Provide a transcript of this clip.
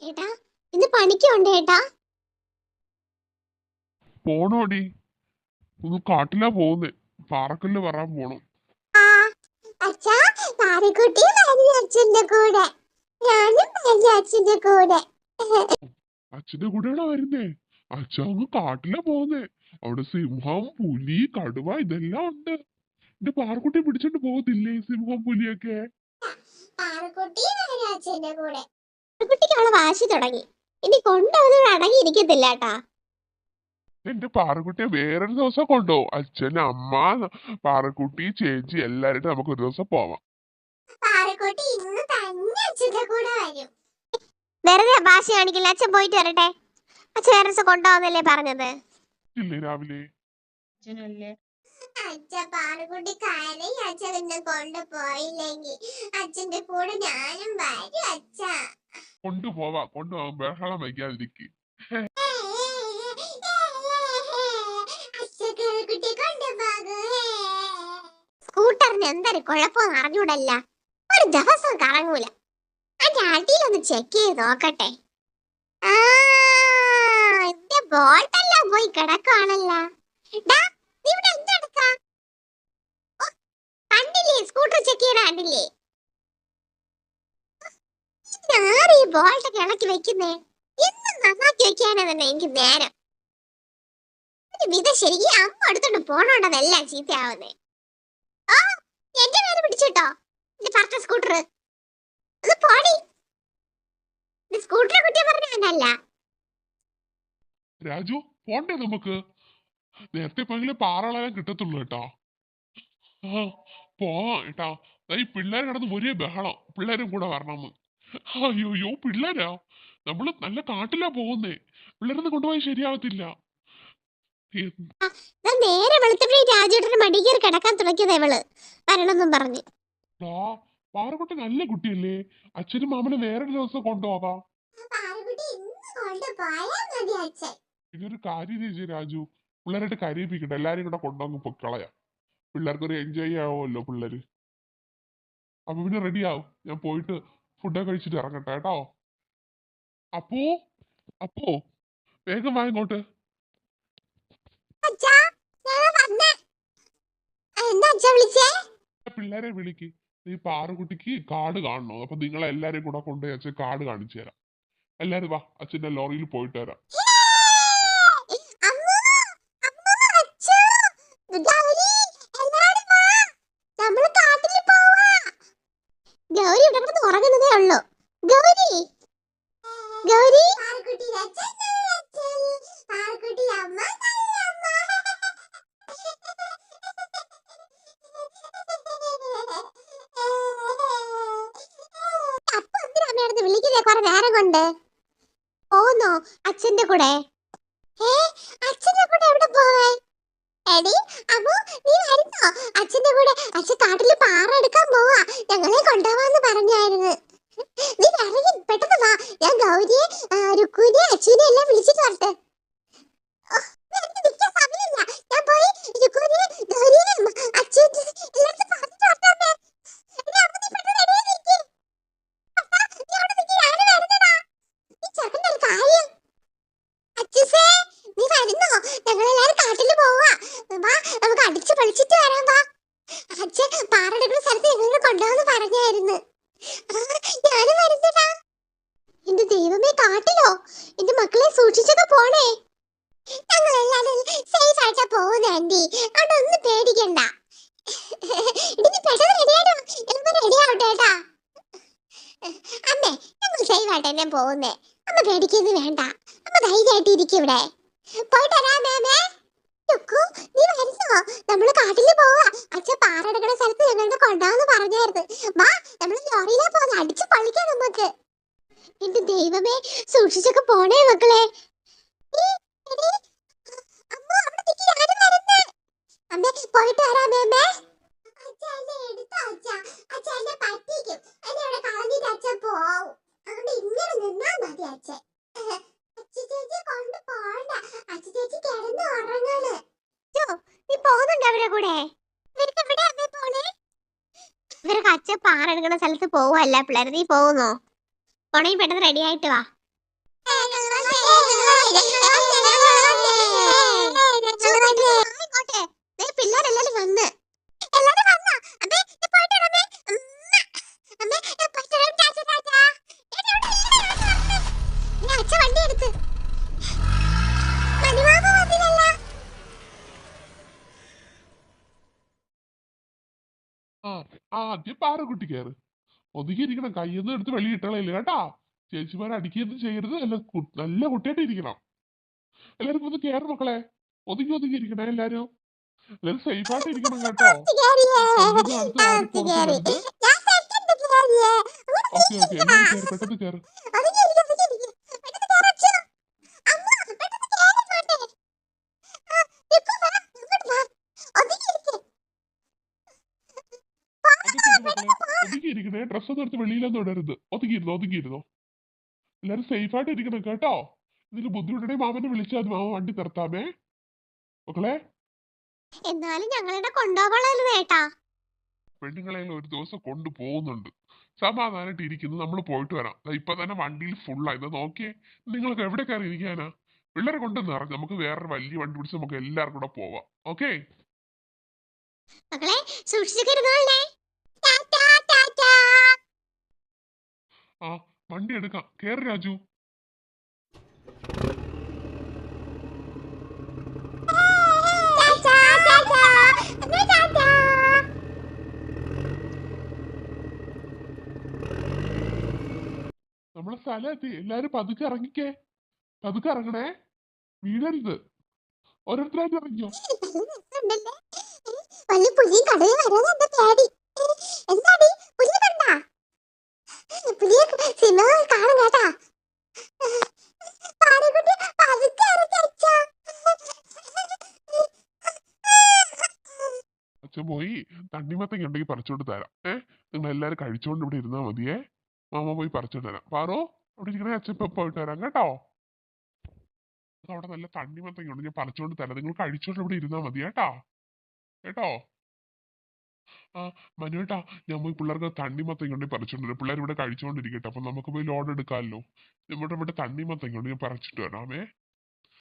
ഏട്ടാ ഇന്ന് പണിക്കുണ്ട് ഏട്ടാ. പോണോടി, ഒന്ന് കാട്ടിലാ പോകുന്നേ. പാറക്കല്ല് പറയാൻ പോണം. ആ അച്ഛാ, പാറക്കുട്ടി വരുന്നു അച്ഛന്റെ കൂടെ. ഞാനും വരുന്നു അച്ഛന്റെ കൂടെ. അച്ഛന്റെ കൂടെയാണോ വരുന്നേ? അച്ഛൻ അങ്ങ് കാട്ടിലാ പോകുന്നേ. അവിടെ സിംഹം, പുലി, കടുവ ഇതെല്ലാം ഉണ്ട്. എന്റെ പാറക്കുട്ടി പിടിച്ചോണ്ട് പോകത്തില്ലേ ഈ സിംഹം പുലിയൊക്കെ? പാറക്കുട്ടി വരുന്നു അച്ഛന്റെ കൂടെ. പാറക്കുട്ടിക്ക് അവളെ വാശി തുടങ്ങി. ഇനി കൊണ്ടുപോകുന്നത് അടങ്ങി ഇരിക്കത്തില്ല ഏട്ടാ. എന്റെ പാറക്കുട്ടിയെ വേറൊരു ദിവസം കൊണ്ടുപോകും. അച്ഛൻ, അമ്മ, പാറക്കുട്ടി, ചേച്ചി എല്ലാരും നമുക്ക് ഒരു ദിവസം പോവാം. പാറക്കുട്ടി ഇന്ന് തന്നെ അച്ഛന്റെ കൂടെ വരും. വെറുതെ വാശി കാണിക്കില്ല, അച്ഛൻ പോയിട്ട് വരട്ടെ. അച്ഛൻ വേറെ ദിവസം കൊണ്ടുപോകുന്നല്ലേ പറഞ്ഞത്. ഇല്ലേ രാവിലെ അച്ഛനല്ലേ അച്ഛ പാറക്കുട്ടി കരയും. അച്ഛൻ എന്നെ കൊണ്ടുപോയില്ലെങ്കിൽ അച്ഛന്റെ കൂടെ ഞാനും വരും അച്ഛ. കൊണ്ടുപോവാം, ബഹളം വയ്ക്കാതിരിക്കും. സ്കൂട്ടറിന് എന്തൊരു കുഴപ്പം അറിഞ്ഞൂടല്ല. ഒരു ദിവസം കറങ്ങൂല. അതിന്റെ അടിയിലൊന്ന് ചെക്ക് ചെയ്ത് നോക്കട്ടെ. ആ, എന്റെ ബോട്ടെല്ലാം പോയി കിടക്കുവാണല്ലോ. ഡാ, നീ ഇവിടെ എന്തെടുക്കാ? ഓ, കണ്ടില്ലേ സ്കൂട്ടർ ചെക്ക് ചെയ്യണ കണ്ടില്ലേ? ആര് ഈ ബോൾട്ടൊക്കെ ഇളക്കി വെക്കുന്നേ? എന്നും നന്നാക്കി വെക്കാനാ തന്നെ എനിക്ക് നേരം. ശരിക്കും അമ്മ എടുത്തോണ്ട് പോണോണ്ടെല്ലാം ചീത്തയാവുന്നേ. ഓ, എന്റെ പേര് പിടിച്ചിട്ടോ എന്റെ പറഞ്ഞ സ്കൂട്ടർ. അത് പോടി. സ്കൂട്ടറെ കുറ്റം പറഞ്ഞല്ല. രാജു, പോണ്ടേ നമുക്ക്? നേരത്തെ പോയെങ്കിലേ പാറകളെല്ലാം കിട്ടത്തുള്ളൂ കേട്ടോ. ആ, പോവാം കേട്ടാ. ഈ പിള്ളേർ കിടന്ന് ഒരേ ബഹളം. പിള്ളേരും കൂടെ വരണമെന്ന്. അയ്യോ പിള്ളേരാ. നമ്മള് നല്ല കാട്ടിലാ പോകുന്നേ. പിള്ളേരൊന്നും കൊണ്ടുപോയി ശരിയാവത്തില്ല. നേരെ വെളുത്തപ്പഴേ രാജുട്ടന്റെ മടി കയറി കിടക്കാൻ തുടങ്ങിയത് ഇവള് വരണമെന്നും പറഞ്ഞു. പാറക്കുട്ടി നല്ല കുട്ടിയല്ലേ? അച്ഛനും മാമനും വേറൊരു ദിവസം കൊണ്ടുപോകാം. ഇതൊരു കാര്യം ചേച്ചി രാജു. പിള്ളേരായിട്ട് കരയിപ്പിക്കട്ടെ. എല്ലാരും കൂടെ കൊണ്ടുവന്ന് പൊക്കളയാം. പിള്ളേർക്കൊരു എൻജോയ് ആവുമല്ലോ പിള്ളേര്. അപ്പൊ പിന്നെ റെഡി ആവും. ഞാൻ പോയിട്ട് ഫുഡൊക്കെ കഴിച്ചിട്ട് ഇറങ്ങട്ടെ കേട്ടോ. അപ്പോ അപ്പോ വേഗം വാ ഇങ്ങോട്ട്. പിള്ളേരെ വിളിക്ക്. ഈ പാറുകുട്ടിക്ക് കാട് കാണണോ? അപ്പൊ നിങ്ങളെ എല്ലാരെയും കൂടെ കൊണ്ടുപോയി അച്ഛൻ കാട് കാണിച്ചു തരാം. എല്ലാരും വാ, അച്ഛന്റെ ലോറിയിൽ പോയിട്ട് വരാം. ഗൗരി ഇവിടെ കിടന്ന് ഉറങ്ങുന്നതേ ഉള്ളൂ. ഗൗരി, ഗൗരി, അപ്പൊ എന്തിനാ അമ്മയുടെ വിളിക്കുന്നേ കുറെ നേരം കൊണ്ട്? പോന്നോ അച്ഛന്റെ കൂടെ? അച്ഛന്റെ കൂടെ എവിടെ പോവാൻ? എടി അമ്മു, നീ വരുന്നോ അച്ഛന്റെ കൂടെ? അച്ഛൻ കാട്ടില് പാറ എടുക്കാൻ പോവാ. ഞങ്ങളെ കൊണ്ടുപോവാന്ന് പറഞ്ഞായിരുന്നു. നീ ഇറങ്ങി പെട്ടെന്ന് വാ. ഞാൻ ഗൗരിയെ, രുക്കുവിനെ, അച്ഛനെ എല്ലാം വിളിച്ചിട്ട് വരട്ടെ. എനിക്ക് നിൽക്കാൻ സമയമില്ല. ഞാൻ പോയി രുക്കുവിനെ, ഗൗരിയെ, അച്ഛനെ എല്ലാവർക്കും പറഞ്ഞിട്ട് വരട്ടെ അമ്മേ. എടി അമ്മു, നീ പെട്ടെന്ന് റെഡി ആയി നിൽക്ക്. അപ്പാ, നീ അവിടെ നിൽക്ക്, ഞാൻ വരുന്നടാ. ഈ ചെറുക്കൻ്റെ ഒരു കാര്യം. അച്ഛസേ, നീ വരുന്നോ? ഞങ്ങളെല്ലാരും കാട്ടില് പോവാ. വാ, നമുക്ക് അടിച്ചു പൊളിച്ചിട്ട് വരാം. വാ, അച്ഛൻ പാറെടുക്കുന്ന സ്ഥലത്ത് ഞങ്ങളെ കൊണ്ടുപോകുന്ന പറഞ്ഞായിരുന്നു. ഞാനും വരുന്നടാ. എന്റെ ദൈവമേ, കാട്ടിലോ? എന്റെ മക്കളെ സൂക്ഷിച്ചൊക്കെ പോണേ. ഞങ്ങളെല്ലാരും സേഫ് ആയിട്ടാ പോകുന്ന ആന്റി. അതൊന്നും പേടിക്കണ്ട. ഇനി പെട്ടെന്ന് റെഡിയായിട്ടോ. എല്ലാം റെഡി ആവട്ടെ കേട്ടാ. അമ്മേ, ഞങ്ങൾ സേഫ് ആയിട്ട് തന്നെ പോകുന്നേ. അമ്മ പേടിക്കൊന്നും വേണ്ട. അമ്മ ധൈര്യമായിട്ട് ഇരിക്കും ഇവിടെ. പോയിട്ട് വരാമേ. രുക്കു, നീ വരുന്നോ? നമ്മള് കാട്ടില് പോവാ. അച്ഛൻ പാറെടുക്കുന്ന സ്ഥലത്ത് ഞങ്ങളുടെ കൊണ്ടാന്ന് പറഞ്ഞായിരുന്നു. വാ, നമ്മള് ലോറിയിലാ പോകുന്നത്. അടിച്ചു പൊളിക്കാം നമുക്ക്. എന്റെ ദൈവമേ, സൂക്ഷിച്ചൊക്കെ പോണേ മക്കളെ. അമ്മേ, പോയിട്ട് വരാമേ. അമ്മേ, ഇവരൊക്കെ അച്ഛൻ പാറെടുക്കുന്ന സ്ഥലത്ത് പോവല്ല. പിള്ളേർ നീ പോകുന്നോ? പോണെങ്കിൽ പെട്ടെന്ന് റെഡി ആയിട്ട് വാ. പിള്ളേരെല്ലാരും വന്ന് എല്ലാരും വന്നോ അമ്മേ ഞാൻ പോയിട്ട് വരാമേ അമ്മേ ഞാൻ പോയിട്ട് വരാം ടാറ്റാ ടാറ്റാ ഞാൻ അച്ഛ വണ്ടി എടുത്ത് മണിമാമ വന്നില്ലല്ലോ ആദ്യം പാറക്കുട്ടി കയറ് ഒതുങ്ങിയിരിക്കണം കയ്യൊന്നും എടുത്ത് വെളിയിട്ടളയില്ല കേട്ടാ ചേച്ചിമാരെ അടിക്കുകയൊന്നും ചെയ്യരുത് നല്ല കുട്ടിയായിട്ട് ഇരിക്കണം എല്ലാരും ഒന്ന് കയറ് മക്കളെ ഒതുങ്ങിയിരിക്കണേ എല്ലാരും സേഫ് ആയിട്ട് ഇരിക്കണം കേട്ടോ അടുത്ത് ആരും പുറത്ത് വരരുത് ഓക്കെ എല്ലാരും കയറി പെട്ടെന്ന് കയറ് ഒതുങ്ങിയിരിക്കണേ ഡ്രസ്സൊന്നും എടുത്ത് വെളിയിലൊന്നും ഇടരുത് ഒതുങ്ങിയിരുന്നോ എല്ലാരും സേഫ് ആയിട്ട് ഇരിക്കണം കേട്ടോ ഇതിന് ബുദ്ധിമുട്ടുണ്ടെങ്കിൽ മാമനെ വിളിച്ചാൽ മാമ വണ്ടി നിർത്താമേ മക്കളെ എന്നാലും ഞങ്ങളുടെ കൊണ്ടുപോകണല്ലോ ഏട്ടാ പെണ്ണുങ്ങളെ ഒരു ദിവസം കൊണ്ടുപോകുന്നുണ്ട് സമാധാനമായിട്ട് ഇരിക്കുന്നു നമ്മൾ പോയിട്ട് വരാം ഇപ്പൊ തന്നെ വണ്ടിയിൽ ഫുള്ളായി നോക്കിയേ നിങ്ങൾക്ക് എവിടെ കയറി ഇരിക്കാനാ പിള്ളേരെ കൊണ്ട് നിറഞ്ഞു നമുക്ക് വേറൊരു വലിയ വണ്ടി പിടിച്ച് നമുക്ക് എല്ലാവർക്കും കൂടെ പോവാം ഓക്കെ മക്കളെ സൂക്ഷിച്ചിരുന്നോളേ ആ വണ്ടി എടുക്കാം കേറ് രാജു നമ്മളെ സ്ഥലമെത്തി എല്ലാരും പതുക്കെ ഇറങ്ങിക്കേ പതുക്കെ ഇറങ്ങണേ വീഴരുത് ഓരോരുത്തരായിട്ട് ഇറങ്ങിയോ വലിയ പുലിയും കടയിൽ വരാൻ എന്റെ പേടി എന്താടി പുലി കണ്ടാ പുലിയെ സിനിമ കാണും കേട്ടാ പാറക്കുട്ടി പതുക്കെ ഇറങ്ങി അച്ഛാ അച്ഛൻ പോയി തണ്ണിമത്തങ്ങ ഉണ്ടെങ്കിൽ പറിച്ചോണ്ട് തരാം നിങ്ങൾ എല്ലാരും കഴിച്ചോണ്ട് ഇവിടെ ഇരുന്നാ മതിയേ മാമ പോയി പറിച്ചോണ്ട് തരാം പാറോ അവിടെ ഇരിക്കണേ അച്ഛൻ ഇപ്പൊ പോയിട്ട് വരാം കേട്ടോ അവിടെ നല്ല തണ്ണിമത്തങ്ങ ഉണ്ട് ഞാൻ പറിച്ചോണ്ട് തരാം നിങ്ങൾ കഴിച്ചോണ്ട് ഇവിടെ ഇരുന്നാ മതി കേട്ടോ ആ മനുവേട്ടാ ഞാൻ പോയി പിള്ളേർക്ക് തണ്ണിമത്തങ്ങ ഉണ്ടെങ്കിൽ പറിച്ചോണ്ട് വരാം പിള്ളേർ ഇവിടെ കഴിച്ചോണ്ടിരിക്കട്ടെ അപ്പൊ നമുക്ക് പോയി ലോഡ് എടുക്കാമല്ലോ നമ്മുടെ ഇവിടെ തണ്ണിമത്തങ്ങ ഉണ്ട് ഞാൻ പറിച്ചിട്ട് വരാമേ